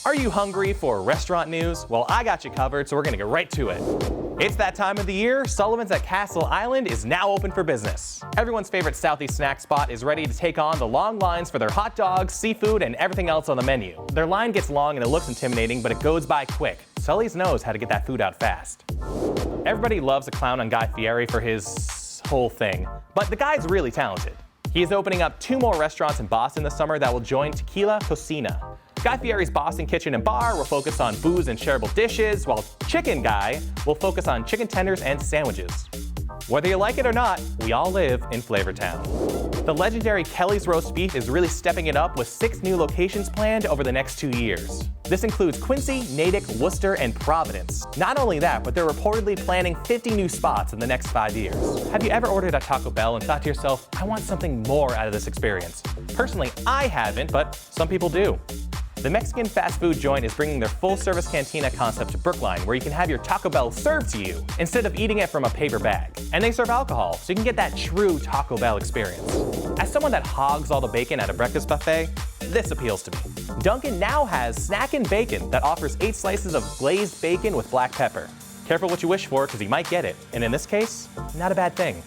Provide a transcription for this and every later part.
Are you hungry for restaurant news? Well, I got you covered, so we're gonna get right to it. It's that time of the year. Sullivan's at Castle Island is now open for business. Everyone's favorite Southeast snack spot is ready to take on the long lines for their hot dogs, seafood, and everything else on the menu. Their line gets long and it looks intimidating, but it goes by quick. Sully's knows how to get that food out fast. Everybody loves a clown on Guy Fieri for his whole thing, but the guy's really talented. He is opening up 2 more restaurants in Boston this summer that will join Tequila Cocina. Guy Fieri's Boston Kitchen and Bar will focus on booze and shareable dishes, while Chicken Guy will focus on chicken tenders and sandwiches. Whether you like it or not, we all live in Flavortown. The legendary Kelly's Roast Beef is really stepping it up with 6 new locations planned over the next 2 years. This includes Quincy, Natick, Worcester, and Providence. Not only that, but they're reportedly planning 50 new spots in the next 5 years. Have you ever ordered at Taco Bell and thought to yourself, I want something more out of this experience? Personally, I haven't, but some people do. The Mexican fast food joint is bringing their full-service cantina concept to Brookline, where you can have your Taco Bell served to you instead of eating it from a paper bag. And they serve alcohol, so you can get that true Taco Bell experience. As someone that hogs all the bacon at a breakfast buffet, this appeals to me. Dunkin now has Snackin' Bacon that offers 8 slices of glazed bacon with black pepper. Careful what you wish for, because you might get it. And in this case, not a bad thing.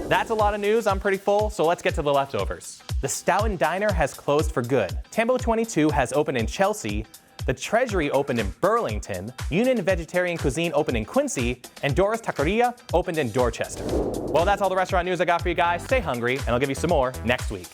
That's a lot of news. I'm pretty full, so let's get to the leftovers. The Stoughton Diner has closed for good. Tambo 22 has opened in Chelsea. The Treasury opened in Burlington. Union Vegetarian Cuisine opened in Quincy. And DORA'S Taqueria opened in Dorchester. Well, that's all the restaurant news I got for you guys. Stay hungry, and I'll give you some more next week.